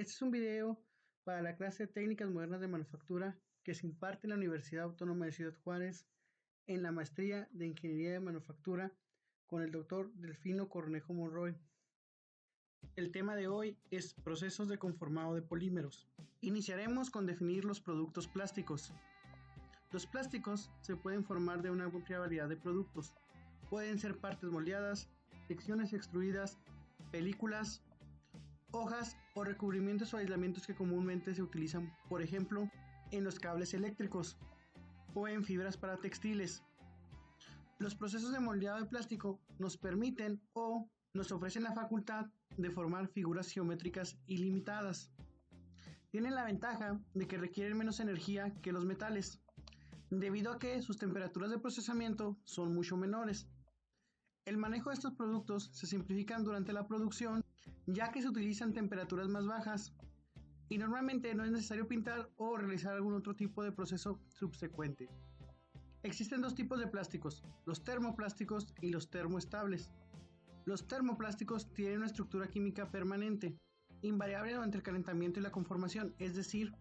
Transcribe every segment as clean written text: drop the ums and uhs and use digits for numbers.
Este es un video para la clase de Técnicas Modernas de Manufactura que se imparte en la Universidad Autónoma de Ciudad Juárez en la Maestría de Ingeniería de Manufactura con el Dr. Delfino Cornejo Monroy. El tema de hoy es procesos de conformado de polímeros. Iniciaremos con definir los productos plásticos. Los plásticos se pueden formar de una amplia variedad de productos. Pueden ser partes moldeadas, secciones extruidas, películas, hojas o recubrimientos o aislamientos que comúnmente se utilizan, por ejemplo, en los cables eléctricos o en fibras para textiles. Los procesos de moldeado de plástico nos permiten o nos ofrecen la facultad de formar figuras geométricas ilimitadas. Tienen la ventaja de que requieren menos energía que los metales, debido a que sus temperaturas de procesamiento son mucho menores. El manejo de estos productos se simplifican durante la producción, ya que se utilizan temperaturas más bajas y normalmente no es necesario pintar o realizar algún otro tipo de proceso subsecuente. Existen dos tipos de plásticos, los termoplásticos y los termoestables. Los termoplásticos tienen una estructura química permanente, invariable durante el calentamiento y la conformación, es decir,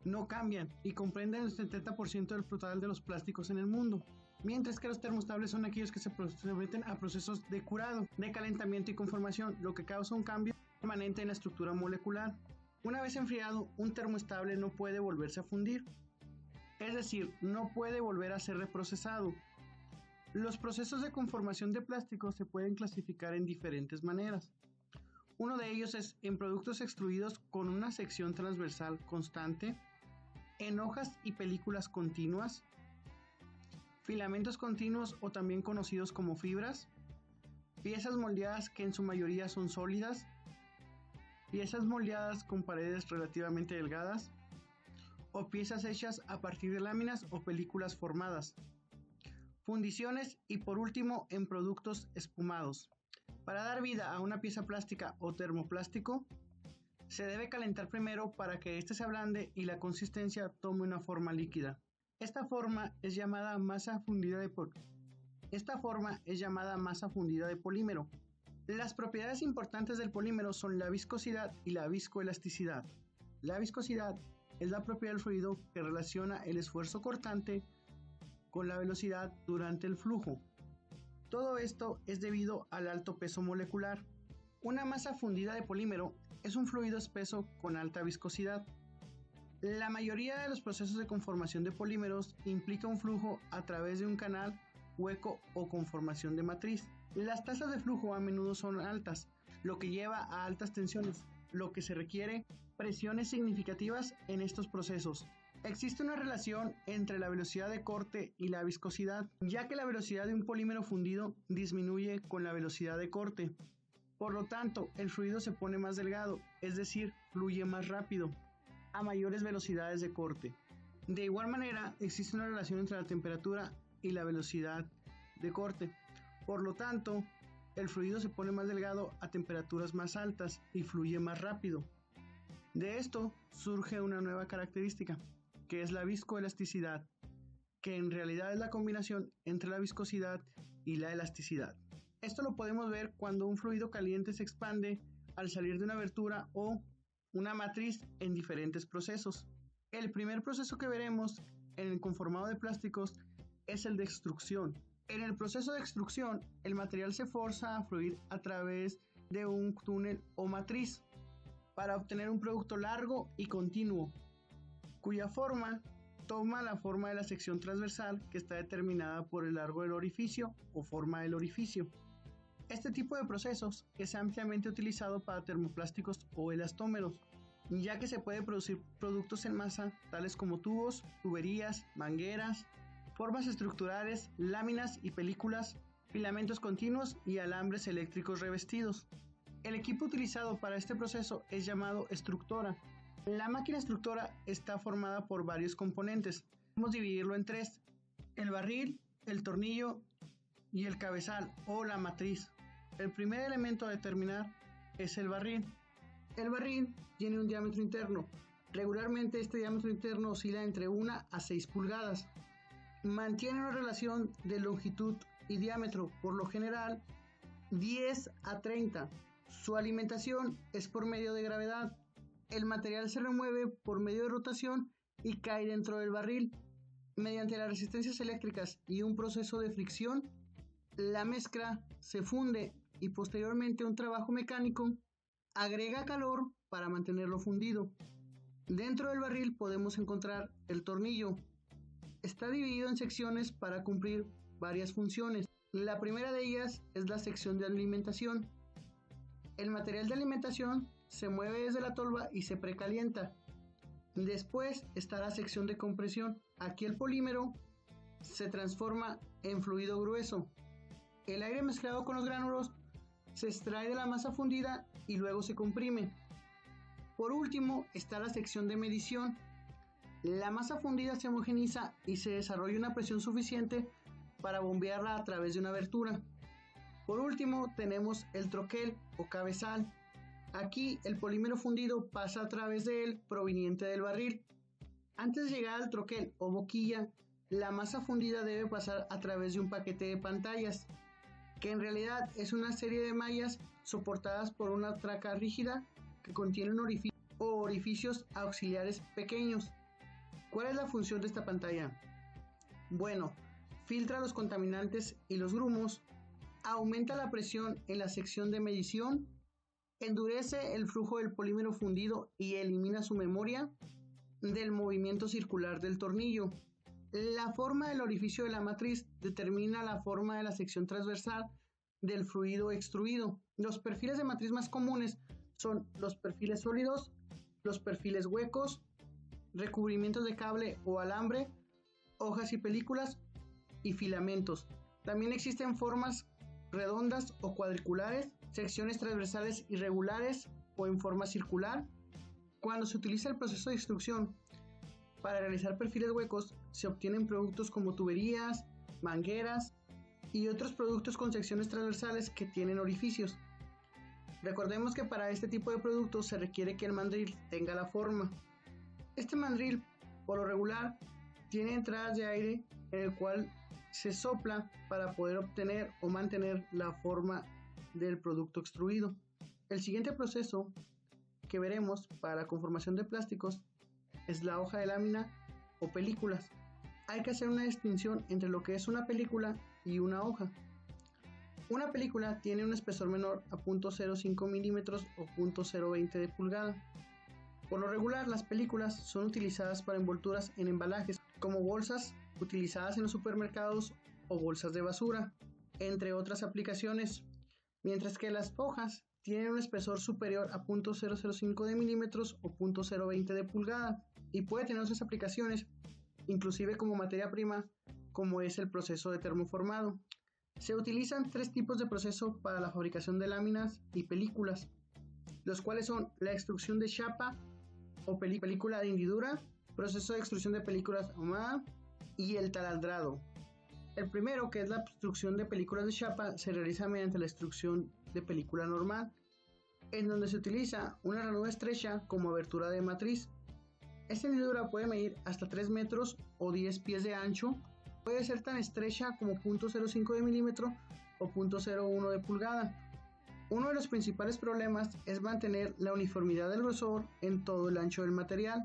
no cambian y comprenden el 70% del total de los plásticos en el mundo, mientras que los termoestables son aquellos que se someten a procesos de curado, de calentamiento y conformación, lo que causa un cambio permanente en la estructura molecular. Una vez enfriado, un termoestable no puede volverse a fundir, es decir, no puede volver a ser reprocesado. Los procesos de conformación de plásticos se pueden clasificar en diferentes maneras. Uno de ellos es en productos extruidos con una sección transversal constante, en hojas y películas continuas, filamentos continuos o también conocidos como fibras, piezas moldeadas que en su mayoría son sólidas, piezas moldeadas con paredes relativamente delgadas o piezas hechas a partir de láminas o películas formadas, fundiciones y por último en productos espumados. Para dar vida a una pieza plástica o termoplástico, se debe calentar primero para que éste se ablande y la consistencia tome una forma líquida. Esta forma es llamada masa fundida de polímero. Las propiedades importantes del polímero son la viscosidad y la viscoelasticidad. La viscosidad es la propiedad del fluido que relaciona el esfuerzo cortante con la velocidad durante el flujo. Todo esto es debido al alto peso molecular. Una masa fundida de polímero es un fluido espeso con alta viscosidad. La mayoría de los procesos de conformación de polímeros implica un flujo a través de un canal, hueco o conformación de matriz. Las tasas de flujo a menudo son altas, lo que lleva a altas tensiones, lo que se requiere presiones significativas en estos procesos. Existe una relación entre la velocidad de corte y la viscosidad, ya que la velocidad de un polímero fundido disminuye con la velocidad de corte. Por lo tanto, el fluido se pone más delgado, es decir, fluye más rápido, a mayores velocidades de corte. De igual manera, existe una relación entre la temperatura y la velocidad de corte. Por lo tanto, el fluido se pone más delgado a temperaturas más altas y fluye más rápido. De esto surge una nueva característica, que es la viscoelasticidad, que en realidad es la combinación entre la viscosidad y la elasticidad. Esto lo podemos ver cuando un fluido caliente se expande al salir de una abertura o una matriz en diferentes procesos. El primer proceso que veremos en el conformado de plásticos es el de extrusión. En el proceso de extrusión, el material se forza a fluir a través de un túnel o matriz para obtener un producto largo y continuo, cuya forma toma la forma de la sección transversal que está determinada por el largo del orificio o forma del orificio. Este tipo de procesos es ampliamente utilizado para termoplásticos o elastómeros, ya que se puede producir productos en masa tales como tubos, tuberías, mangueras, formas estructurales, láminas y películas, filamentos continuos y alambres eléctricos revestidos. El equipo utilizado para este proceso es llamado extructora. La máquina extructora está formada por varios componentes. Podemos dividirlo en tres: el barril, el tornillo y el cabezal o la matriz. El primer elemento a determinar es el barril. El barril tiene un diámetro interno. Regularmente este diámetro interno oscila entre 1 a 6 pulgadas. Mantiene una relación de longitud y diámetro, por lo general 10 a 30. Su alimentación es por medio de gravedad. El material se remueve por medio de rotación y cae dentro del barril. Mediante las resistencias eléctricas y un proceso de fricción, la mezcla se funde y posteriormente un trabajo mecánico agrega calor para mantenerlo fundido. Dentro del barril podemos encontrar el tornillo. Está dividido en secciones para cumplir varias funciones. La primera de ellas es la sección de alimentación. El material de alimentación se mueve desde la tolva y se precalienta. Después está la sección de compresión. Aquí el polímero se transforma en fluido grueso. El aire mezclado con los gránulos se extrae de la masa fundida y luego se comprime. Por último está la sección de medición. La masa fundida se homogeniza y se desarrolla una presión suficiente para bombearla a través de una abertura. Por último tenemos el troquel o cabezal. Aquí el polímero fundido pasa a través de él proveniente del barril. Antes de llegar al troquel o boquilla, la masa fundida debe pasar a través de un paquete de pantallas, que en realidad es una serie de mallas soportadas por una traca rígida que contienen orificios auxiliares pequeños. ¿Cuál es la función de esta pantalla? Bueno, filtra los contaminantes y los grumos, aumenta la presión en la sección de medición, endurece el flujo del polímero fundido y elimina su memoria del movimiento circular del tornillo. La forma del orificio de la matriz determina la forma de la sección transversal del fluido extruido. Los perfiles de matriz más comunes son los perfiles sólidos, los perfiles huecos, recubrimientos de cable o alambre, hojas y películas y filamentos. También existen formas redondas o cuadriculares, secciones transversales irregulares o en forma circular. Cuando se utiliza el proceso de extrusión para realizar perfiles huecos, se obtienen productos como tuberías, mangueras y otros productos con secciones transversales que tienen orificios. Recordemos que para este tipo de productos se requiere que el mandril tenga la forma. Este mandril, por lo regular, tiene entradas de aire en el cual se sopla para poder obtener o mantener la forma del producto extruido. El siguiente proceso que veremos para la conformación de plásticos es la hoja de lámina o películas. Hay que hacer una distinción entre lo que es una película y una hoja. Una película tiene un espesor menor a 0.05 milímetros o 0.020 de pulgada. Por lo regular, las películas son utilizadas para envolturas en embalajes, como bolsas utilizadas en los supermercados o bolsas de basura, entre otras aplicaciones, mientras que las hojas tienen un espesor superior a 0.005 de milímetros o 0.020 de pulgada y puede tener otras aplicaciones, inclusive como materia prima, como es el proceso de termoformado. Se utilizan tres tipos de proceso para la fabricación de láminas y películas, los cuales son la extrusión de chapa o película de hendidura, proceso de extrusión de películas ahumada y el talandrado. El primero, que es la extrusión de películas de chapa, se realiza mediante la extrusión de película normal, en donde se utiliza una ranura estrecha como abertura de matriz. Esta hendidura puede medir hasta 3 metros o 10 pies de ancho, puede ser tan estrecha como 0.05 de milímetro o 0.01 de pulgada. Uno de los principales problemas es mantener la uniformidad del grosor en todo el ancho del material.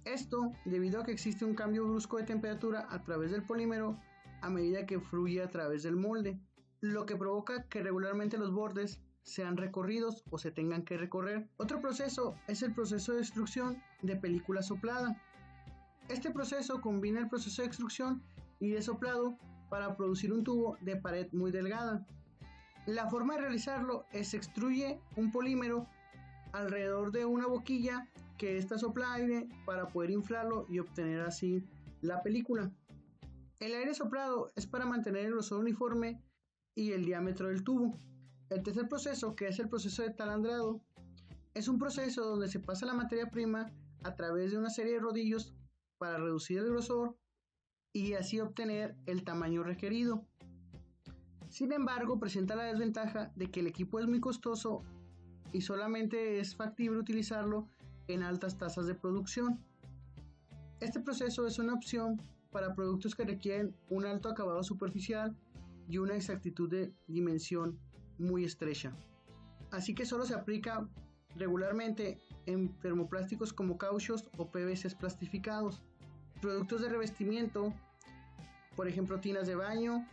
Esto debido a que existe un cambio brusco de temperatura a través del polímero a medida que fluye a través del molde, lo que provoca que regularmente los bordes sean recorridos o se tengan que recorrer. Otro proceso es el proceso de extrusión de película soplada. Este proceso combina el proceso de extrusión y de soplado para producir un tubo de pared muy delgada. La forma de realizarlo es se extruye un polímero alrededor de una boquilla que ésta sopla aire para poder inflarlo y obtener así la película. El aire soplado es para mantener el grosor uniforme y el diámetro del tubo. El tercer proceso, que es el proceso de talandrado, es un proceso donde se pasa la materia prima a través de una serie de rodillos para reducir el grosor y así obtener el tamaño requerido. Sin embargo, presenta la desventaja de que el equipo es muy costoso y solamente es factible utilizarlo en altas tasas de producción. Este proceso es una opción para productos que requieren un alto acabado superficial y una exactitud de dimensión muy estrecha. Así que solo se aplica regularmente en termoplásticos como cauchos o PVCs plastificados, productos de revestimiento, por ejemplo tinas de baño,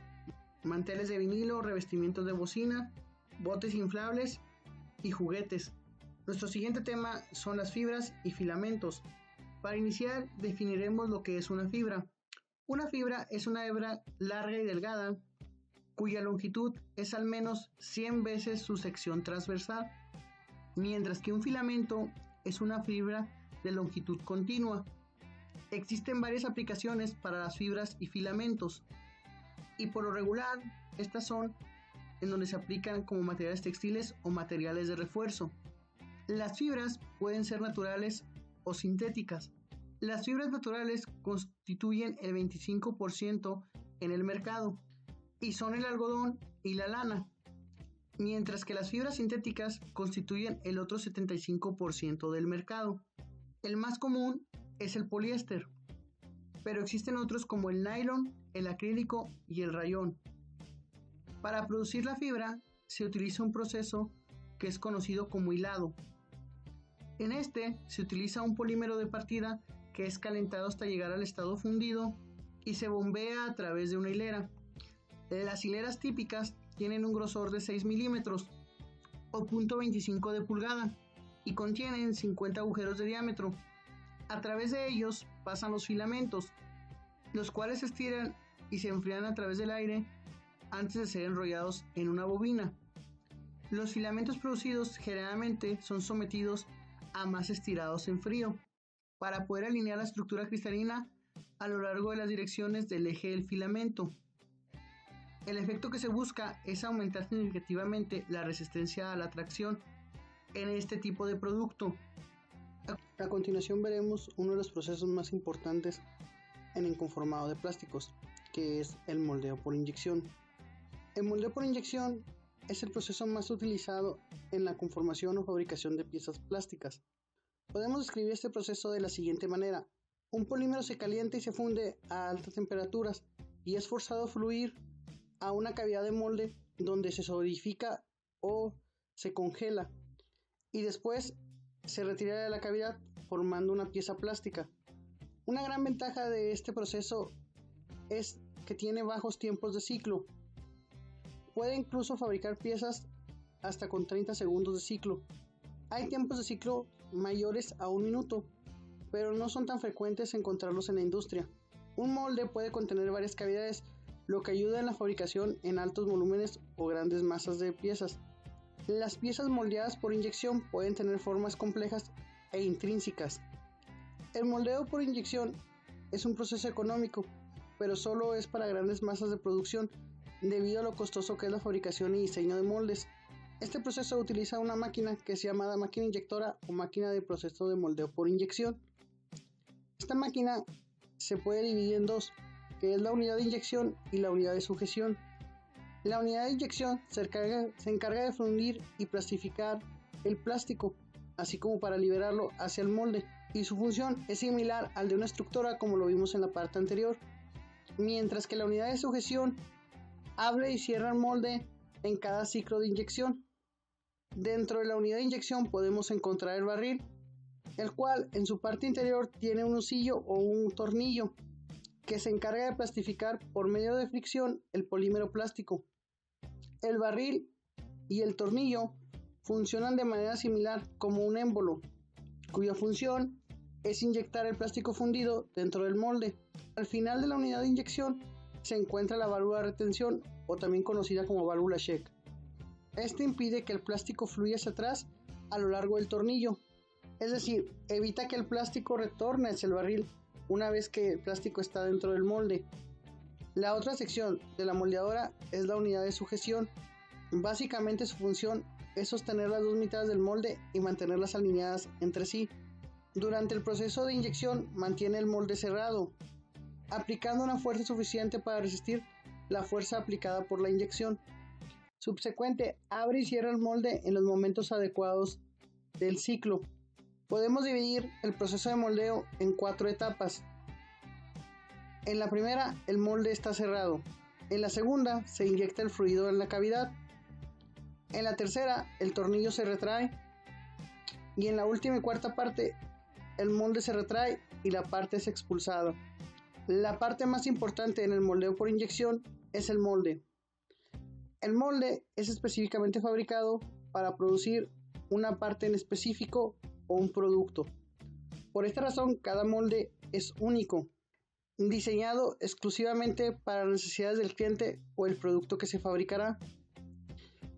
manteles de vinilo, revestimientos de bocina, botes inflables y juguetes. Nuestro siguiente tema son las fibras y filamentos. Para iniciar, definiremos lo que es una fibra. Una fibra es una hebra larga y delgada cuya longitud es al menos 100 veces su sección transversal, mientras que un filamento es una fibra de longitud continua. Existen varias aplicaciones para las fibras y filamentos, y por lo regular estas son en donde se aplican como materiales textiles o materiales de refuerzo. Las fibras pueden ser naturales o sintéticas. Las fibras naturales constituyen el 25% en el mercado y son el algodón y la lana, mientras que las fibras sintéticas constituyen el otro 75% del mercado. El más común es el poliéster, pero existen otros como el nylon, el acrílico y el rayón. Para producir la fibra se utiliza un proceso que es conocido como hilado. En este se utiliza un polímero de partida que es calentado hasta llegar al estado fundido y se bombea a través de una hilera. Las hileras típicas tienen un grosor de 6 milímetros o 0.25 de pulgada y contienen 50 agujeros de diámetro. A través de ellos pasan los filamentos, los cuales se estiran y se enfrían a través del aire antes de ser enrollados en una bobina. Los filamentos producidos generalmente son sometidos a más estirados en frío para poder alinear la estructura cristalina a lo largo de las direcciones del eje del filamento. El efecto que se busca es aumentar significativamente la resistencia a la tracción en este tipo de producto. A continuación veremos uno de los procesos más importantes en el conformado de plásticos, que es el moldeo por inyección. El moldeo por inyección es el proceso más utilizado en la conformación o fabricación de piezas plásticas. Podemos describir este proceso de la siguiente manera. Un polímero se calienta y se funde a altas temperaturas y es forzado a fluir a una cavidad de molde donde se solidifica o se congela y después se retira de la cavidad formando una pieza plástica. Una gran ventaja de este proceso es que tiene bajos tiempos de ciclo. Puede incluso fabricar piezas hasta con 30 segundos de ciclo. Hay tiempos de ciclo mayores a 1 minuto, pero no son tan frecuentes encontrarlos en la industria. Un molde puede contener varias cavidades, lo que ayuda en la fabricación en altos volúmenes o grandes masas de piezas. Las piezas moldeadas por inyección pueden tener formas complejas e intrínsecas. El moldeo por inyección es un proceso económico, pero solo es para grandes masas de producción debido a lo costoso que es la fabricación y diseño de moldes. Este proceso utiliza una máquina que es llamada máquina inyectora o máquina de proceso de moldeo por inyección. Esta máquina se puede dividir en dos, que es la unidad de inyección y la unidad de sujeción. La unidad de inyección se encarga de fundir y plastificar el plástico, así como para liberarlo hacia el molde, y su función es similar al de una estructora como lo vimos en la parte anterior, mientras que la unidad de sujeción abre y cierra el molde en cada ciclo de inyección. Dentro de la unidad de inyección podemos encontrar el barril, el cual en su parte interior tiene un husillo o un tornillo que se encarga de plastificar por medio de fricción el polímero plástico. El barril y el tornillo funcionan de manera similar como un émbolo, cuya función es inyectar el plástico fundido dentro del molde. Al final de la unidad de inyección se encuentra la válvula de retención, o también conocida como válvula Scheck. Este impide que el plástico fluya hacia atrás a lo largo del tornillo, es decir, evita que el plástico retorne hacia el barril una vez que el plástico está dentro del molde. La otra sección de la moldeadora es la unidad de sujeción. Básicamente su función es sostener las dos mitades del molde y mantenerlas alineadas entre sí. Durante el proceso de inyección mantiene el molde cerrado, aplicando una fuerza suficiente para resistir la fuerza aplicada por la inyección. Subsecuente, abre y cierra el molde en los momentos adecuados del ciclo. Podemos dividir el proceso de moldeo en 4 etapas. En la primera, el molde está cerrado. En la segunda, se inyecta el fluido en la cavidad. En la tercera, el tornillo se retrae. y en la última y cuarta parte el molde se retrae y la parte es expulsada. La parte más importante en el moldeo por inyección es el molde. El molde es específicamente fabricado para producir una parte en específico o un producto. Por esta razón, cada molde es único, diseñado exclusivamente para las necesidades del cliente o el producto que se fabricará.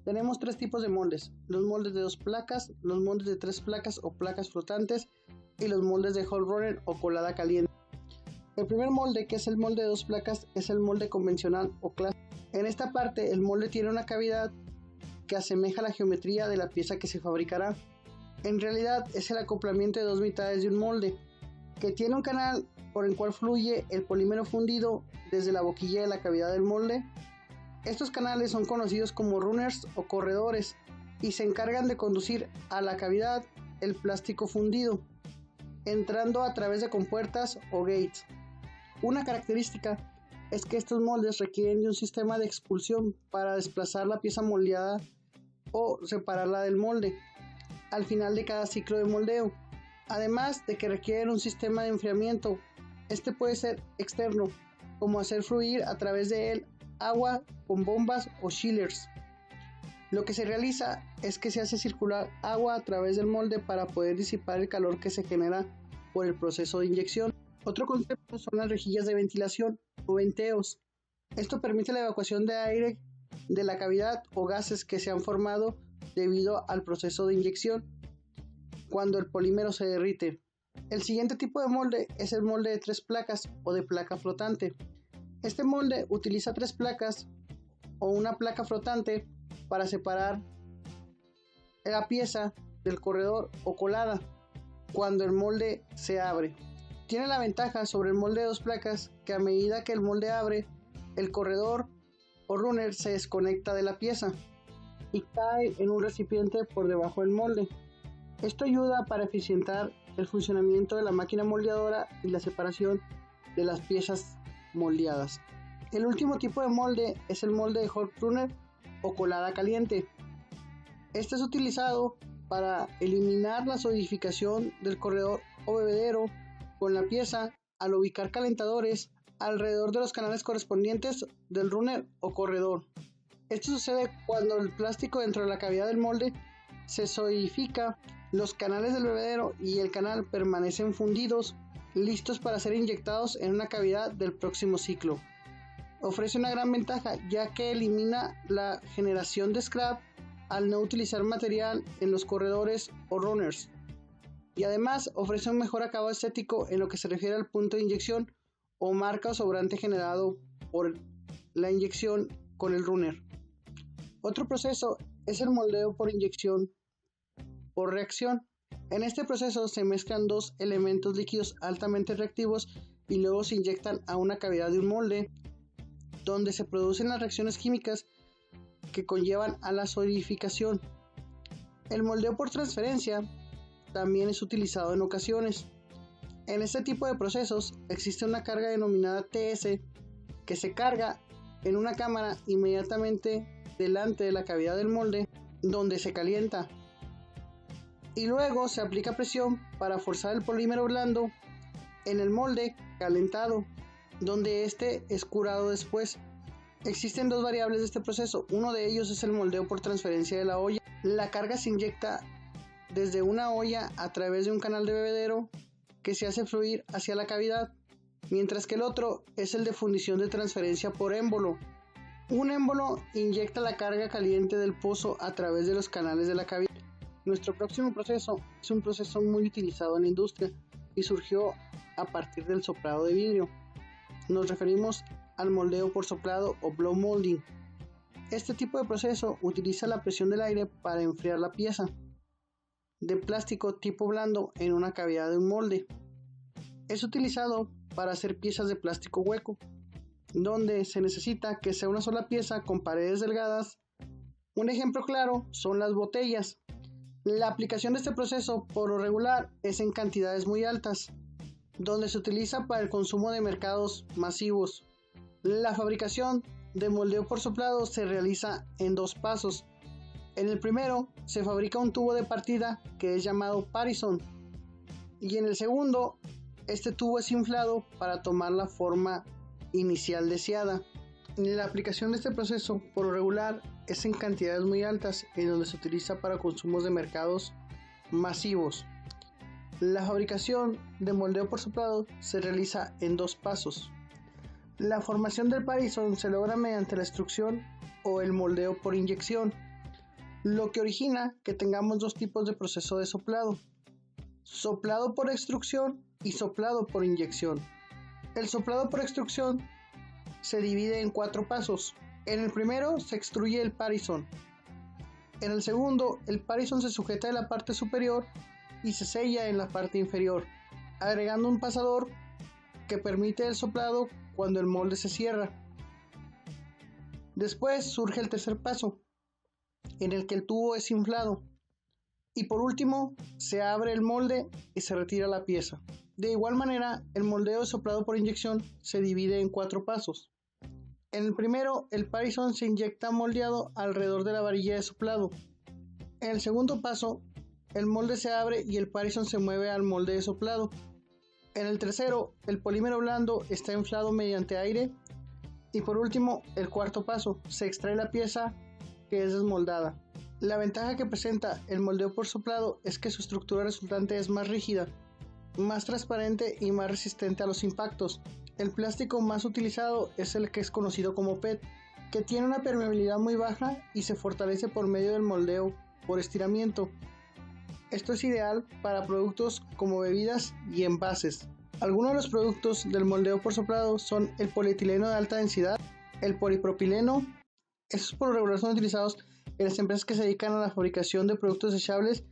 Tenemos tres tipos de moldes: los moldes de 2 placas, los moldes de 3 placas o placas flotantes y los moldes de hot runner o colada caliente. El primer molde, que es el molde de 2 placas, es el molde convencional o clásico. En esta parte el molde tiene una cavidad que asemeja la geometría de la pieza que se fabricará. En realidad es el acoplamiento de 2 mitades de un molde, que tiene un canal por el cual fluye el polímero fundido desde la boquilla de la cavidad del molde. Estos canales son conocidos como runners o corredores y se encargan de conducir a la cavidad el plástico fundido, entrando a través de compuertas o gates. Una característica es que estos moldes requieren de un sistema de expulsión para desplazar la pieza moldeada o separarla del molde al final de cada ciclo de moldeo, además de que requieren un sistema de enfriamiento. Este puede ser externo, como hacer fluir a través de él agua con bombas o chillers. Lo que se realiza es que se hace circular agua a través del molde para poder disipar el calor que se genera por el proceso de inyección. Otro concepto son las rejillas de ventilación o venteos. Esto permite la evacuación de aire de la cavidad o gases que se han formado debido al proceso de inyección cuando el polímero se derrite. El siguiente tipo de molde es el molde de 3 placas o de placa flotante. Este molde utiliza 3 placas o una placa flotante para separar la pieza del corredor o colada cuando el molde se abre. Tiene la ventaja sobre el molde de 2 placas que a medida que el molde abre, el corredor o runner se desconecta de la pieza y cae en un recipiente por debajo del molde. Esto ayuda para eficientar el funcionamiento de la máquina moldeadora y la separación de las piezas moldeadas. El último tipo de molde es el molde de hot runner o colada caliente. Este es utilizado para eliminar la solidificación del corredor o bebedero con la pieza al ubicar calentadores alrededor de los canales correspondientes del runner o corredor. Esto sucede cuando el plástico dentro de la cavidad del molde se solidifica, los canales del bebedero y el canal permanecen fundidos, listos para ser inyectados en una cavidad del próximo ciclo. Ofrece una gran ventaja ya que elimina la generación de scrap al no utilizar material en los corredores o runners, y además ofrece un mejor acabado estético en lo que se refiere al punto de inyección o marca o sobrante generado por la inyección con el runner. Otro proceso es el moldeo por inyección por reacción. En este proceso se mezclan 2 elementos líquidos altamente reactivos y luego se inyectan a una cavidad de un molde, donde se producen las reacciones químicas que conllevan a la solidificación. El moldeo por transferencia también es utilizado en ocasiones. En este tipo de procesos existe una carga denominada TS que se carga en una cámara inmediatamente delante de la cavidad del molde, donde se calienta y luego se aplica presión para forzar el polímero blando en el molde calentado, donde este es curado después. Existen 2 variables de este proceso. Uno de ellos es el moldeo por transferencia de la olla. La carga se inyecta desde una olla a través de un canal de bebedero que se hace fluir hacia la cavidad, mientras que el otro es el de fundición de transferencia por émbolo. Un émbolo inyecta la carga caliente del pozo a través de los canales de la cavidad. Nuestro próximo proceso es un proceso muy utilizado en la industria y surgió a partir del soplado de vidrio. Nos referimos al moldeo por soplado o blow molding. Este tipo de proceso utiliza la presión del aire para enfriar la pieza de plástico tipo blando en una cavidad de un molde. Es utilizado para hacer piezas de plástico hueco, donde se necesita que sea una sola pieza con paredes delgadas. Un ejemplo claro son las botellas. La aplicación de este proceso por lo regular es en cantidades muy altas, donde se utiliza para el consumo de mercados masivos. La fabricación de moldeo por soplado se realiza en 2 pasos. En el primero se fabrica un tubo de partida que es llamado Parison, y en el segundo este tubo es inflado para tomar la forma inicial deseada. La aplicación de este proceso por lo regular es en cantidades muy altas, en donde se utiliza para consumos de mercados masivos. La fabricación de moldeo por soplado se realiza en 2 pasos. La formación del Parison se logra mediante la extrusión o el moldeo por inyección, lo que origina que tengamos 2 tipos de proceso de soplado: soplado por extrusión y soplado por inyección. El soplado por extrusión se divide en 4 pasos. En el primero se extruye el Parison. En el segundo, el Parison se sujeta en la parte superior y se sella en la parte inferior, agregando un pasador que permite el soplado cuando el molde se cierra. Después surge el tercer paso, en el que el tubo es inflado. Y por último, se abre el molde y se retira la pieza. De igual manera, el moldeo de soplado por inyección se divide en 4 pasos. En el primero, el Parison se inyecta moldeado alrededor de la varilla de soplado. En el segundo paso, el molde se abre y el Parison se mueve al molde de soplado. En el tercero, el polímero blando está inflado mediante aire. Y por último, el cuarto paso, se extrae la pieza que es desmoldada. La ventaja que presenta el moldeo por soplado es que su estructura resultante es más rígida, más transparente y más resistente a los impactos. El plástico más utilizado es el que es conocido como PET, que tiene una permeabilidad muy baja y se fortalece por medio del moldeo por estiramiento. Esto es ideal para productos como bebidas y envases. Algunos de los productos del moldeo por soplado son el polietileno de alta densidad, el polipropileno. Estos por lo regular son utilizados en las empresas que se dedican a la fabricación de productos desechables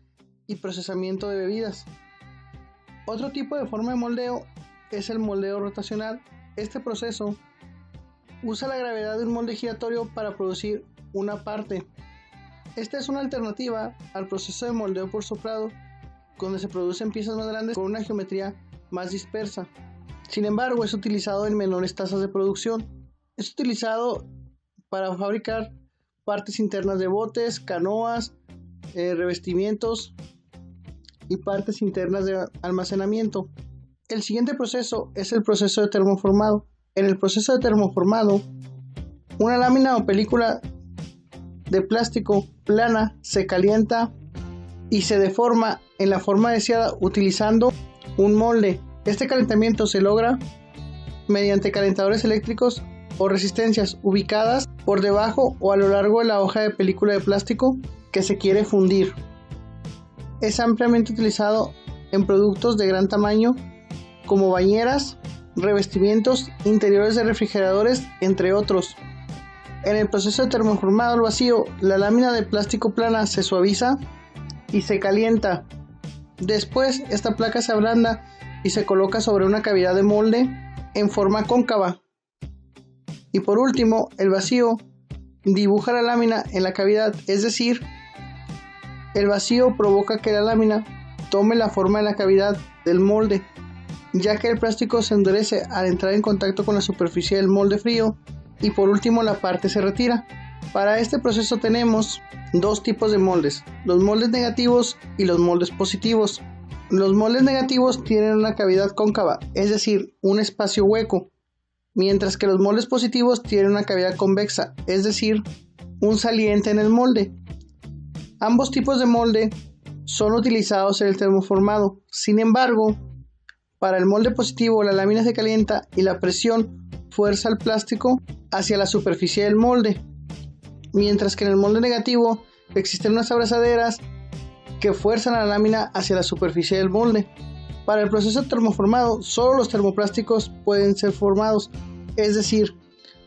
y procesamiento de bebidas. Otro tipo de forma de moldeo es el moldeo rotacional. Este proceso usa la gravedad de un molde giratorio para producir una parte. Esta es una alternativa al proceso de moldeo por soplado, donde se producen piezas más grandes con una geometría más dispersa. Sin embargo, es utilizado en menores tasas de producción. Es utilizado para fabricar partes internas de botes, canoas, revestimientos y partes internas de almacenamiento. El siguiente proceso es el proceso de termoformado. En el proceso de termoformado, una lámina o película de plástico plana se calienta y se deforma en la forma deseada utilizando un molde. Este calentamiento se logra mediante calentadores eléctricos o resistencias ubicadas por debajo o a lo largo de la hoja de película de plástico que se quiere fundir. Es ampliamente utilizado en productos de gran tamaño como bañeras, revestimientos, interiores de refrigeradores, entre otros. En el proceso de termoformado al vacío, la lámina de plástico plana se suaviza y se calienta. Después, esta placa se ablanda y se coloca sobre una cavidad de molde en forma cóncava. Y por último, el vacío dibuja la lámina en la cavidad, es decir, el vacío provoca que la lámina tome la forma de la cavidad del molde, ya que el plástico se endurece al entrar en contacto con la superficie del molde frío y por último la parte se retira. Para este proceso tenemos 2 tipos de moldes, los moldes negativos y los moldes positivos. Los moldes negativos tienen una cavidad cóncava, es decir, un espacio hueco, mientras que los moldes positivos tienen una cavidad convexa, es decir, un saliente en el molde. Ambos tipos de molde son utilizados en el termoformado. Sin embargo, para el molde positivo la lámina se calienta y la presión fuerza el plástico hacia la superficie del molde, mientras que en el molde negativo existen unas abrazaderas que fuerzan a la lámina hacia la superficie del molde. Para el proceso termoformado, solo los termoplásticos pueden ser formados, es decir,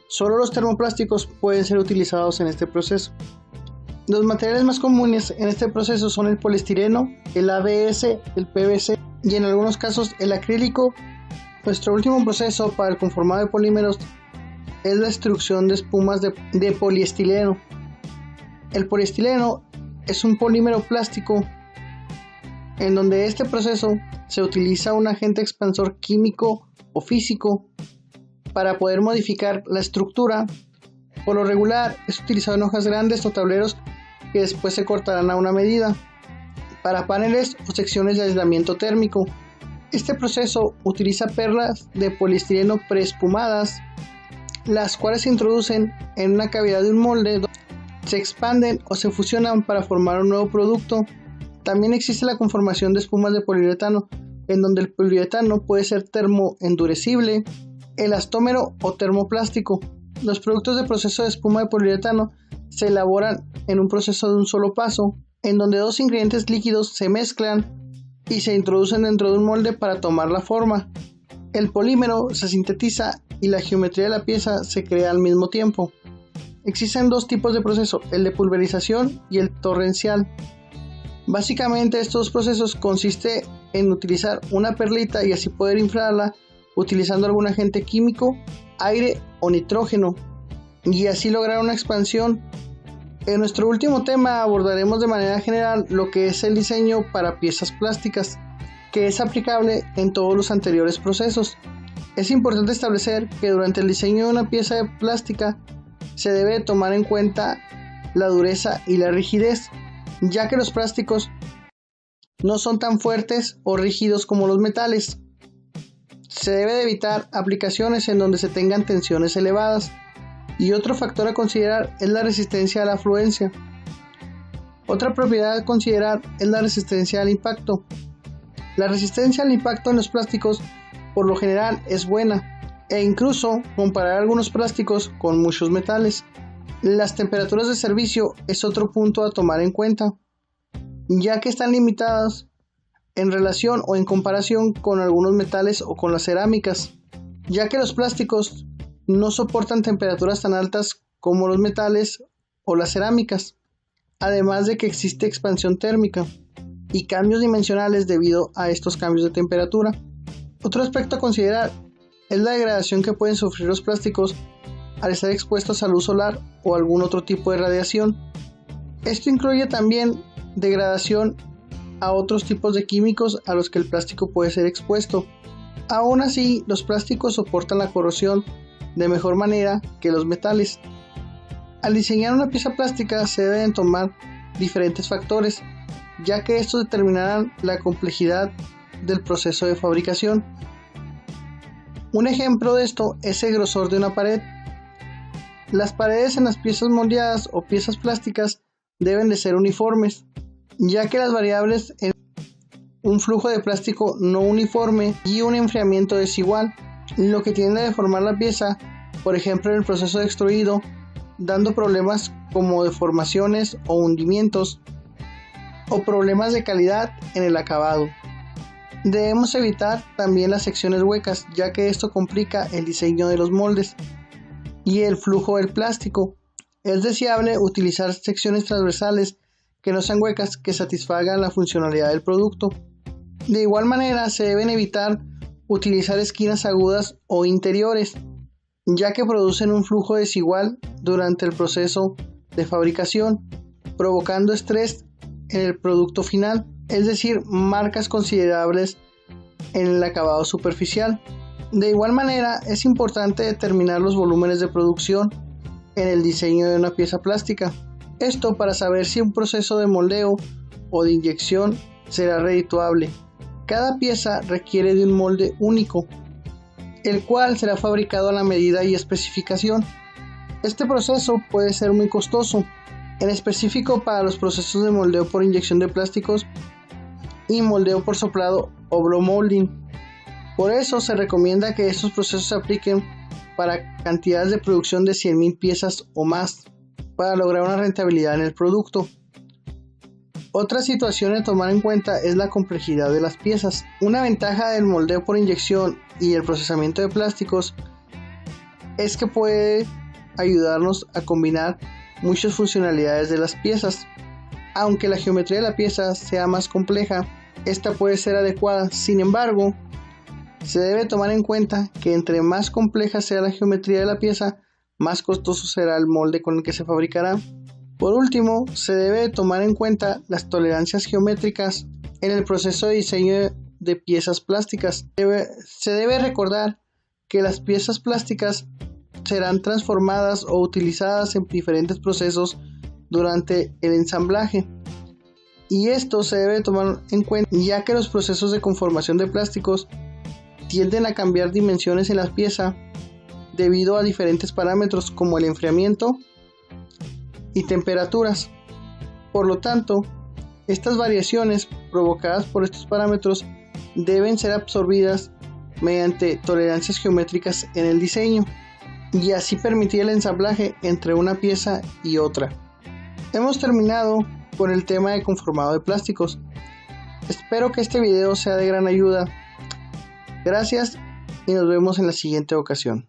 solo los termoplásticos pueden ser utilizados en este proceso. Los materiales más comunes en este proceso son el poliestireno, el ABS, el PVC y en algunos casos el acrílico. Nuestro último proceso para el conformado de polímeros es la extrusión de espumas de poliestileno. El poliestileno es un polímero plástico en donde este proceso se utiliza un agente expansor químico o físico para poder modificar la estructura. Por lo regular es utilizado en hojas grandes o tableros que después se cortarán a una medida para paneles o secciones de aislamiento térmico. Este proceso utiliza perlas de poliestireno preespumadas, las cuales se introducen en una cavidad de un molde, se expanden o se fusionan para formar un nuevo producto. También existe la conformación de espumas de poliuretano, en donde el poliuretano puede ser termoendurecible, elastómero o termoplástico. Los productos de proceso de espuma de poliuretano se elaboran en un proceso de un solo paso, en donde dos ingredientes líquidos se mezclan y se introducen dentro de un molde para tomar la forma. El polímero se sintetiza y la geometría de la pieza se crea al mismo tiempo. Existen dos tipos de proceso, el de pulverización y el torrencial. Básicamente estos procesos consiste en utilizar una perlita y así poder inflarla utilizando algún agente químico, aire o nitrógeno, y así lograr una expansión. En nuestro último tema abordaremos de manera general lo que es el diseño para piezas plásticas, que es aplicable en todos los anteriores procesos. Es importante establecer que durante el diseño de una pieza de plástica se debe tomar en cuenta la dureza y la rigidez, ya que los plásticos no son tan fuertes o rígidos como los metales. Se debe de evitar aplicaciones en donde se tengan tensiones elevadas, y otro factor a considerar es la resistencia a la fluencia. Otra propiedad a considerar es la resistencia al impacto. La resistencia al impacto en los plásticos por lo general es buena, e incluso comparar algunos plásticos con muchos metales. Las temperaturas de servicio es otro punto a tomar en cuenta, ya que están limitadas en relación o en comparación con algunos metales o con las cerámicas, ya que los plásticos no soportan temperaturas tan altas como los metales o las cerámicas, además de que existe expansión térmica y cambios dimensionales debido a estos cambios de temperatura. Otro aspecto a considerar es la degradación que pueden sufrir los plásticos al estar expuestos a luz solar o algún otro tipo de radiación. Esto incluye también degradación a otros tipos de químicos a los que el plástico puede ser expuesto. Aún así, los plásticos soportan la corrosión de mejor manera que los metales. Al diseñar una pieza plástica se deben tomar diferentes factores, ya que estos determinarán la complejidad del proceso de fabricación. Un ejemplo de esto es el grosor de una pared. Las paredes en las piezas moldeadas o piezas plásticas deben de ser uniformes, ya que las variables en un flujo de plástico no uniforme y un enfriamiento desigual, lo que tiende a deformar la pieza, por ejemplo en el proceso de extruido, dando problemas como deformaciones o hundimientos o problemas de calidad en el acabado. Debemos evitar también las secciones huecas, ya que esto complica el diseño de los moldes y el flujo del plástico. Es deseable utilizar secciones transversales que no sean huecas, que satisfagan la funcionalidad del producto. De igual manera, se deben evitar utilizar esquinas agudas o interiores, ya que producen un flujo desigual durante el proceso de fabricación, provocando estrés en el producto final, es decir, marcas considerables en el acabado superficial. De igual manera, es importante determinar los volúmenes de producción en el diseño de una pieza plástica. Esto para saber si un proceso de moldeo o de inyección será redituable. Cada pieza requiere de un molde único, el cual será fabricado a la medida y especificación. Este proceso puede ser muy costoso, en específico para los procesos de moldeo por inyección de plásticos y moldeo por soplado o blow molding. Por eso se recomienda que estos procesos se apliquen para cantidades de producción de 100.000 piezas o más, para lograr una rentabilidad en el producto. Otra situación a tomar en cuenta es la complejidad de las piezas. Una ventaja del moldeo por inyección y el procesamiento de plásticos es que puede ayudarnos a combinar muchas funcionalidades de las piezas. Aunque la geometría de la pieza sea más compleja, esta puede ser adecuada. Sin embargo, se debe tomar en cuenta que entre más compleja sea la geometría de la pieza, más costoso será el molde con el que se fabricará. Por último, se debe tomar en cuenta las tolerancias geométricas en el proceso de diseño de piezas plásticas. Se debe recordar que las piezas plásticas serán transformadas o utilizadas en diferentes procesos durante el ensamblaje. Y esto se debe tomar en cuenta ya que los procesos de conformación de plásticos tienden a cambiar dimensiones en la pieza debido a diferentes parámetros como el enfriamiento y temperaturas. Por lo tanto, estas variaciones provocadas por estos parámetros deben ser absorbidas mediante tolerancias geométricas en el diseño y así permitir el ensamblaje entre una pieza y otra. Hemos terminado con el tema de conformado de plásticos. Espero que este video sea de gran ayuda. Gracias y nos vemos en la siguiente ocasión.